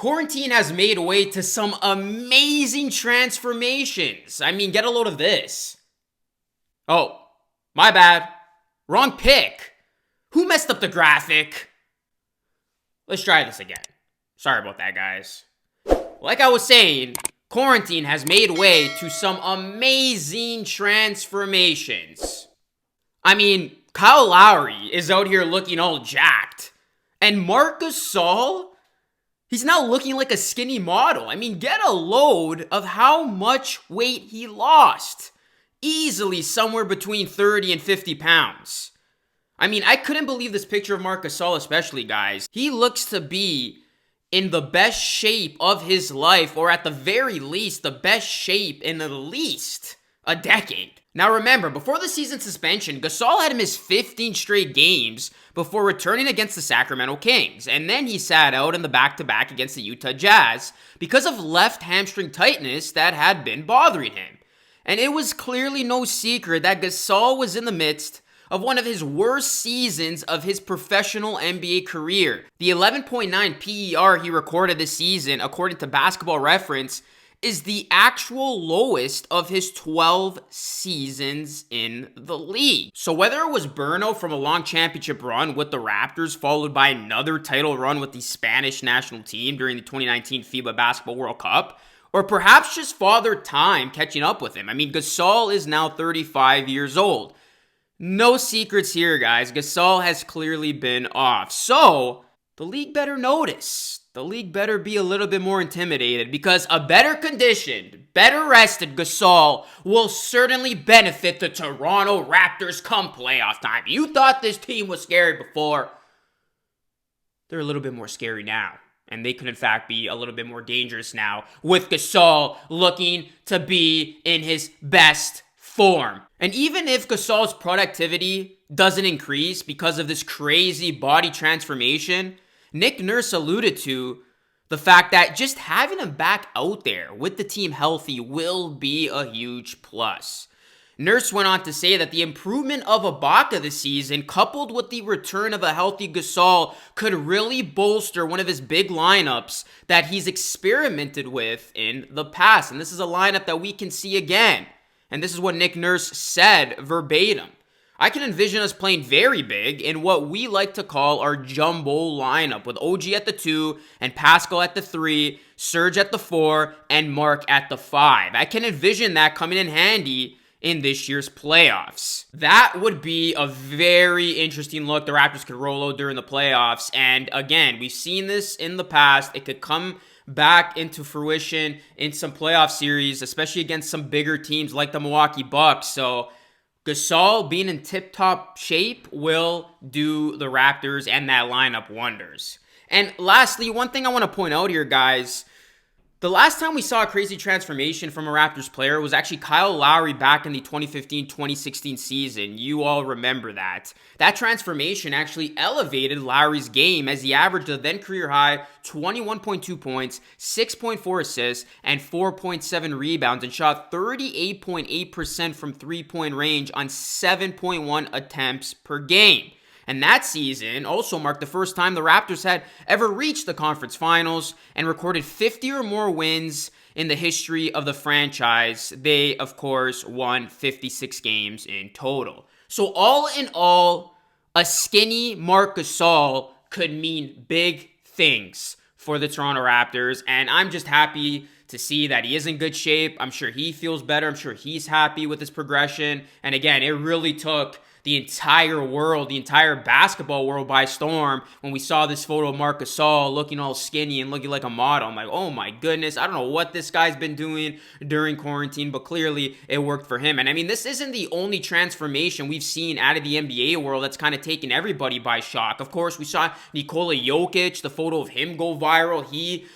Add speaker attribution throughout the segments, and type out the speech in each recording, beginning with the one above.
Speaker 1: Quarantine has made way to some amazing transformations. I mean, get a load of this. Oh, my bad. Wrong pick. Who messed up the graphic? Let's try this again. Sorry about that, guys. Like I was saying, Quarantine has made way to some amazing transformations. I mean, Kyle Lowry is out here looking all jacked. And Marc Gasol, he's now looking like a skinny model. I mean, get a load of how much weight he lost. Easily somewhere between 30 and 50 pounds. I mean, I couldn't believe this picture of Marc Gasol especially, guys. He looks to be in the best shape of his life, or at the very least, the best shape in at least a decade. Now remember, before the season suspension, Gasol had missed 15 straight games before returning against the Sacramento Kings, and then he sat out in the back-to-back against the Utah Jazz because of left hamstring tightness that had been bothering him. And it was clearly no secret that Gasol was in the midst of one of his worst seasons of his professional NBA career. The 11.9 PER he recorded this season, according to Basketball Reference, is the actual lowest of his 12 seasons in the league. So whether it was burnout from a long championship run with the Raptors, followed by another title run with the Spanish national team during the 2019 FIBA Basketball World Cup, or perhaps just father time catching up with him. I mean, Gasol is now 35 years old. No secrets here, guys. Gasol has clearly been off. So, the league better notice. The league better be a little bit more intimidated, because a better conditioned, better rested Gasol will certainly benefit the Toronto Raptors come playoff time. You thought this team was scary before. They're a little bit more scary now. And they could, in fact, be a little bit more dangerous now with Gasol looking to be in his best form. And even if Gasol's productivity doesn't increase because of this crazy body transformation, Nick Nurse alluded to the fact that just having him back out there with the team healthy will be a huge plus. Nurse went on to say that the improvement of Ibaka this season, coupled with the return of a healthy Gasol, could really bolster one of his big lineups that he's experimented with in the past. And this is a lineup that we can see again. And this is what Nick Nurse said verbatim. I can envision us playing very big in what we like to call our jumbo lineup, with OG at the 2 and Pascal at the 3, Serge at the 4, and Mark at the 5. I can envision that coming in handy in this year's playoffs. That would be a very interesting look the Raptors could roll out during the playoffs. And again, we've seen this in the past. It could come back into fruition in some playoff series, especially against some bigger teams like the Milwaukee Bucks. So Gasol being in tip-top shape will do the Raptors and that lineup wonders. And lastly, one thing I want to point out here, guys, the last time we saw a crazy transformation from a Raptors player was actually Kyle Lowry back in the 2015-2016 season. You all remember that. That transformation actually elevated Lowry's game, as he averaged a then career high 21.2 points, 6.4 assists, and 4.7 rebounds, and shot 38.8% from three-point range on 7.1 attempts per game. And that season also marked the first time the Raptors had ever reached the conference finals and recorded 50 or more wins in the history of the franchise. They, of course, won 56 games in total. So all in all, a skinny Marc Gasol could mean big things for the Toronto Raptors. And I'm just happy to see that he is in good shape. I'm sure he feels better. I'm sure he's happy with his progression. And again, it really took the entire world, the entire basketball world by storm when we saw this photo of Marc Gasol looking all skinny and looking like a model. I'm like, oh my goodness, I don't know what this guy's been doing during quarantine, but clearly it worked for him. And I mean, this isn't the only transformation we've seen out of the NBA world that's kind of taken everybody by shock. Of course, we saw Nikola Jokic, the photo of him go viral. He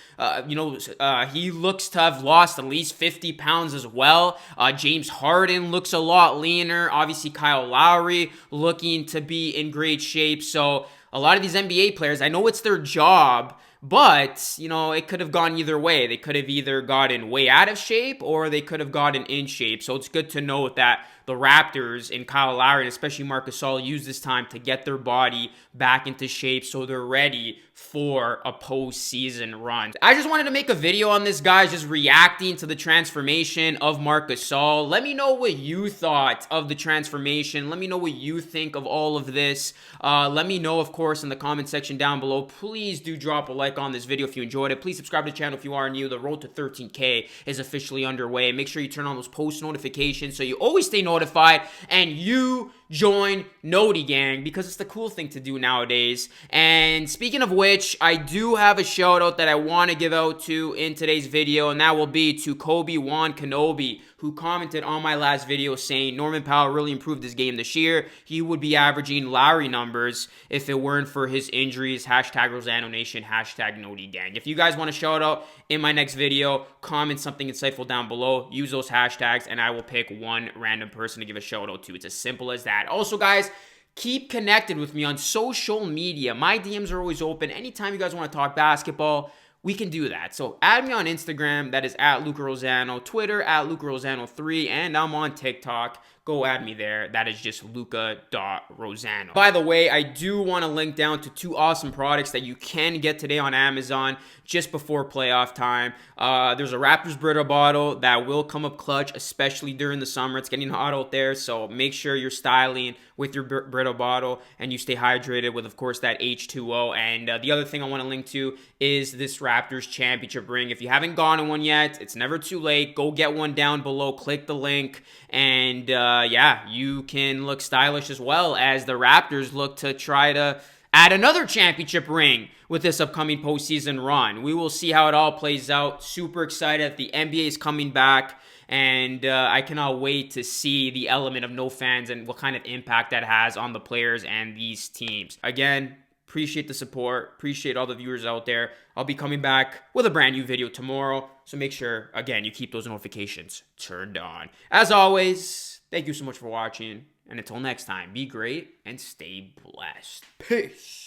Speaker 1: looks to have lost at least 50 pounds as well. James Harden looks a lot leaner. Obviously, Kyle Lowry looking to be in great shape. So a lot of these NBA players, I know it's their job, but, it could have gone either way. They could have either gotten way out of shape or they could have gotten in shape. So it's good to note that the Raptors and Kyle Lowry, and especially Marc Gasol, use this time to get their body back into shape so they're ready for a postseason run. I just wanted to make a video on this, guys, just reacting to the transformation of Marc Gasol. Let me know what you thought of the transformation. Let me know what you think of all of this. Let me know, of course, in the comment section down below. Please do drop a like on this video if you enjoyed it. Please subscribe to the channel if you are new. The road to 13K is officially underway. Make sure you turn on those post notifications so you always stay notified and you join Noti Gang, because it's the cool thing to do nowadays. And speaking of which, I do have a shout out that I want to give out to in today's video, and that will be to Kobe Wan Kenobi, who commented on my last video saying Norman Powell really improved his game this year. He would be averaging Lowry numbers if it weren't for his injuries. Hashtag Rosano Nation, hashtag Noti Gang. If you guys want a shout out in my next video, comment something insightful down below. Use those hashtags and I will pick one random person to give a shout out to. It's as simple as that. Also, guys, keep connected with me on social media. My DMs are always open. Anytime you guys want to talk basketball, we can do that. So add me on Instagram. That is at Luca Rosano. Twitter at Luca Rosano3. And I'm on TikTok. Go add me there. That is just luca.rosano. By the way, I do want to link down to 2 awesome products that you can get today on Amazon just before playoff time. There's a Raptors Brita bottle that will come up clutch, especially during the summer. It's getting hot out there, so make sure you're styling with your Brita bottle and you stay hydrated with, of course, that H2O. And the other thing I want to link to is this Raptors championship ring. If you haven't gotten one yet, it's never too late. Go get one down below. Click the link, and yeah, you can look stylish as well as the Raptors look to try to add another championship ring with this upcoming postseason run. We will see how it all plays out. Super excited. The NBA is coming back, and I cannot wait to see the element of no fans and what kind of impact that has on the players and these teams. Again, appreciate the support. Appreciate all the viewers out there. I'll be coming back with a brand new video tomorrow, so make sure, again, you keep those notifications turned on. As always, thank you so much for watching, and until next time, be great and stay blessed. Peace.